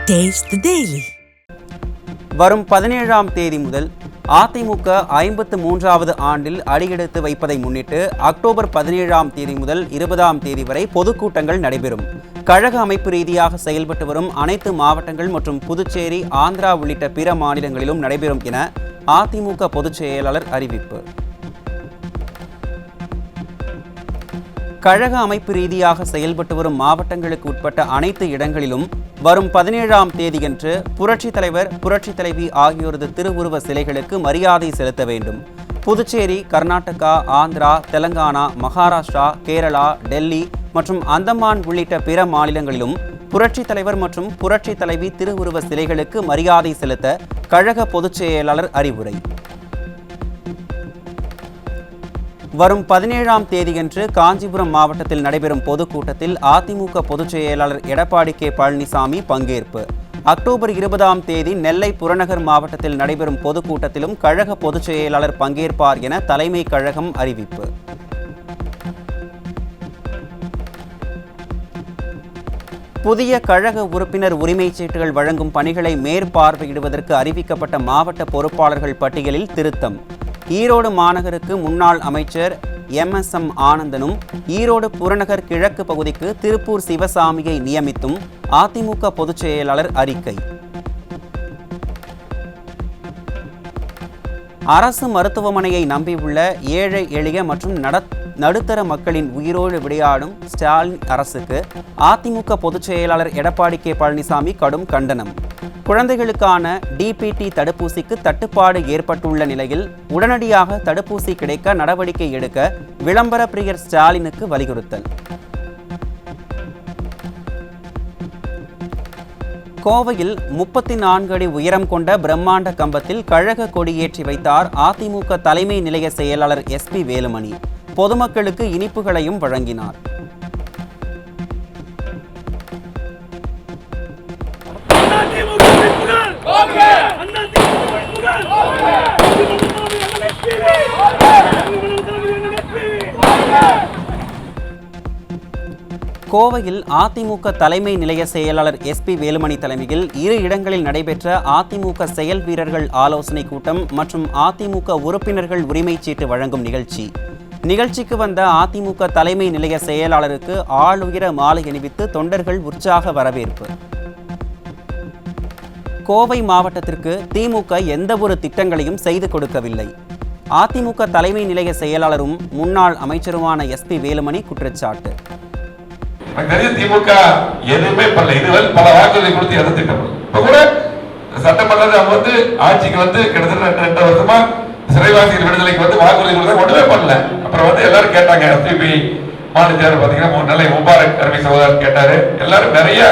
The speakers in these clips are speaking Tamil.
Taste the Daily. வரும் 17ஆம் தேதி முதல் அதிமுக 53வது ஆண்டில் அடியெடுத்து வைப்பதை முன்னிட்டு அக்டோபர் 17ஆம் தேதி முதல் 20ஆம் தேதி வரை பொதுக்கூட்டங்கள் நடைபெறும். கழக அமைப்பு ரீதியாக செயல்பட்டு வரும் அனைத்து மாவட்டங்கள் மற்றும் புதுச்சேரி, ஆந்திரா உள்ளிட்ட பிற மாநிலங்களிலும் நடைபெறும் என அதிமுக பொதுச் செயலாளர் அறிவிப்பு. கழக அமைப்பு ரீதியாக செயல்பட்டு வரும் மாவட்டங்களுக்கு உட்பட்ட அனைத்து இடங்களிலும் வரும் 17ஆம் தேதியன்று புரட்சித் தலைவர், புரட்சித் தலைவி ஆகியோரது திருவுருவ சிலைகளுக்கு மரியாதை செலுத்த வேண்டும். புதுச்சேரி, கர்நாடகா, ஆந்திரா, தெலங்கானா, மகாராஷ்டிரா, கேரளா, டெல்லி மற்றும் அந்தமான் உள்ளிட்ட பிற மாநிலங்களிலும் புரட்சித் தலைவர் மற்றும் புரட்சித் தலைவி திருவுருவ சிலைகளுக்கு மரியாதை செலுத்த கழக பொதுச் செயலாளர் அறிவுரை. வரும் 17ஆம் தேதியன்று காஞ்சிபுரம் மாவட்டத்தில் நடைபெறும் பொதுக்கூட்டத்தில் அதிமுக பொதுச் செயலாளர் எடப்பாடி கே பழனிசாமி பங்கேற்பு. அக்டோபர் 20ஆம் தேதி நெல்லை புறநகர் மாவட்டத்தில் நடைபெறும் பொதுக்கூட்டத்திலும் கழக பொதுச் செயலாளர் பங்கேற்பார் என தலைமை கழகம் அறிவிப்பு. புதிய கழக உறுப்பினர் உரிமைச் சீட்டுகள் வழங்கும் பணிகளை மேற்பார்வையிடுவதற்கு அறிவிக்கப்பட்ட மாவட்ட பொறுப்பாளர்கள் பட்டியலில் திருத்தம். ஈரோடு மாநகருக்கு முன்னாள் அமைச்சர் MSM ஆனந்தனும், ஈரோடு புறநகர் கிழக்கு பகுதிக்கு திருப்பூர் சிவசாமியை நியமித்தும் அதிமுக பொதுச் செயலாளர் அறிக்கை. அரசு மருத்துவமனையை நம்பியுள்ள ஏழை எளிய மற்றும் நடுத்தர மக்களின் உயிரோடு விளையாடும் ஸ்டாலின் அரசுக்கு அதிமுக பொதுச் செயலாளர் எடப்பாடி கே பழனிசாமி கடும் கண்டனம். குழந்தைகளுக்கான DPT தடுப்பூசிக்கு தட்டுப்பாடு ஏற்பட்டுள்ள நிலையில் உடனடியாக தடுப்பூசி கிடைக்க நடவடிக்கை எடுக்க விளம்பர பிரியர் ஸ்டாலினுக்கு வலியுறுத்தல். கோவையில் 34 அடி உயரம் கொண்ட பிரம்மாண்ட கம்பத்தில் கழக கொடியேற்றி வைத்தார் அதிமுக தலைமை நிலைய செயலாளர் SP வேலுமணி. பொதுமக்களுக்கு இனிப்புகளையும் வழங்கினார். கோவையில் அதிமுக தலைமை நிலைய செயலாளர் SP வேலுமணி தலைமையில் 2 இடங்களில் நடைபெற்ற அதிமுக செயல் வீரர்கள் ஆலோசனை கூட்டம் மற்றும் அதிமுக உறுப்பினர்கள் உரிமைச் சீட்டு வழங்கும் நிகழ்ச்சிக்கு வந்த அதிமுக தலைமை நிலைய செயலாளருக்கு ஆளுயர மாலை அணிவித்து தொண்டர்கள் உற்சாக வரவேற்பு. கோவை மாவட்டத்திற்கு திமுக எந்த ஒரு திட்டங்களையும் செய்து கொடுக்கவில்லை. அதிமுக தலைமை நிலைய செயலாளரும் முன்னாள் அமைச்சருமான SP வேலுமணி குற்றச்சாட்டு. திமுக எதுவுமே பண்ணல. இதுவரை பல வாக்குறுதி கொடுத்து எது திட்டம் இப்ப கூட சட்டமன்றத்தில் அவங்க வந்து ஆட்சிக்கு வந்து கிட்டத்தட்ட 2 வருஷமா சிறைவாசிகள் விடுதலைக்கு வந்து வாக்குறுதி கொடுத்தா ஒன்றுமே பண்ணல. அப்புறம் வந்து எல்லாரும் கேட்டாங்க, FDP மாநில பாத்தீங்கன்னா 3 நாளை முபாரக் அருமை சகோதரர் கேட்டாரு. எல்லாரும் நிறைய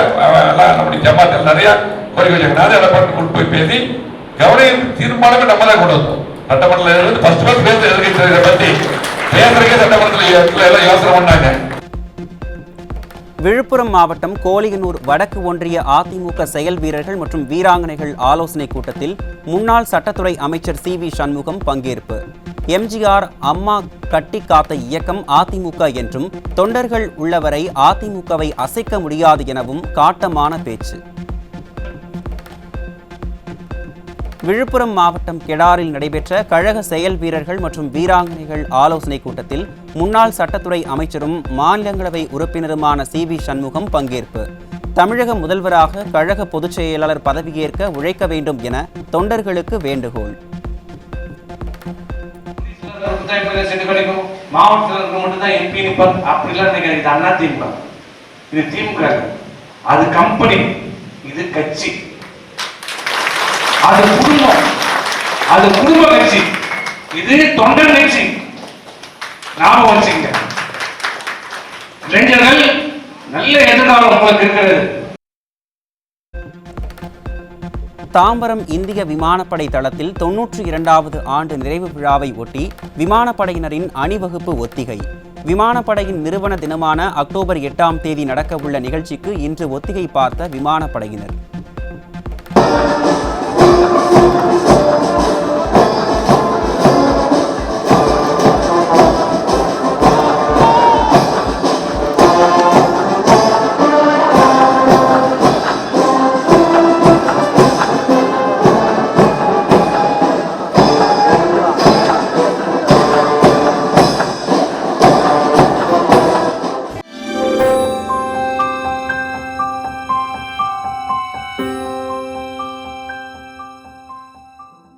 நம்முடைய ஜமாத்தில் நிறைய கோரிக்கை வச்சாங்க. நான் எடப்பாடி போய் பேசி கவர்னர் தீர்மானமே நம்ம தான் கொண்டு வந்தோம். சட்டமன்றத்தில் ஃபர்ஸ்ட் பேசுறதை பத்தி பேசுறதுக்கே சட்டமன்றத்தில் எல்லாம் யோசனை பண்ணாங்க. விழுப்புரம் மாவட்டம் கோலியனூர் வடக்கு ஒன்றிய அதிமுக செயல் வீரர்கள் மற்றும் வீராங்கனைகள் ஆலோசனை கூட்டத்தில் முன்னாள் சட்டத்துறை அமைச்சர் CV சண்முகம் பங்கேற்பு. MGR அம்மா கட்டி காத்த இயக்கம் அதிமுக என்றும் தொண்டர்கள் உள்ளவரை அதிமுகவை அசைக்க முடியாது எனவும் காட்டமான பேச்சு. விழுப்புரம் மாவட்டம் கெடாரில் நடைபெற்ற கழக செயல் வீரர்கள் மற்றும் வீராங்கனைகள் ஆலோசனை கூட்டத்தில் முன்னாள் சட்டத்துறை அமைச்சரும் மாநிலங்களவை உறுப்பினருமான CV சண்முகம் பங்கேற்பு. தமிழக முதல்வராக கழக பொதுச் செயலாளர் பதவியேற்க உழைக்க வேண்டும் என தொண்டர்களுக்கு வேண்டுகோள். அது குடும்பம், அது குடும்ப கட்சி, இது தொண்டர் கட்சி. நாம வச்சுங்க 2 நாள் நல்ல எதிர்காலம் உங்களுக்கு இருக்கிறது. தாம்பரம் இந்திய விமானப்படை தளத்தில் 92வது ஆண்டு நிறைவு விழாவை ஒட்டி விமானப்படையினரின் அணிவகுப்பு ஒத்திகை. விமானப்படையின் நிறுவன தினமான அக்டோபர் 8ஆம் தேதி நடக்கவுள்ள நிகழ்ச்சிக்கு இன்று ஒத்திகை பார்த்த விமானப்படையினர்.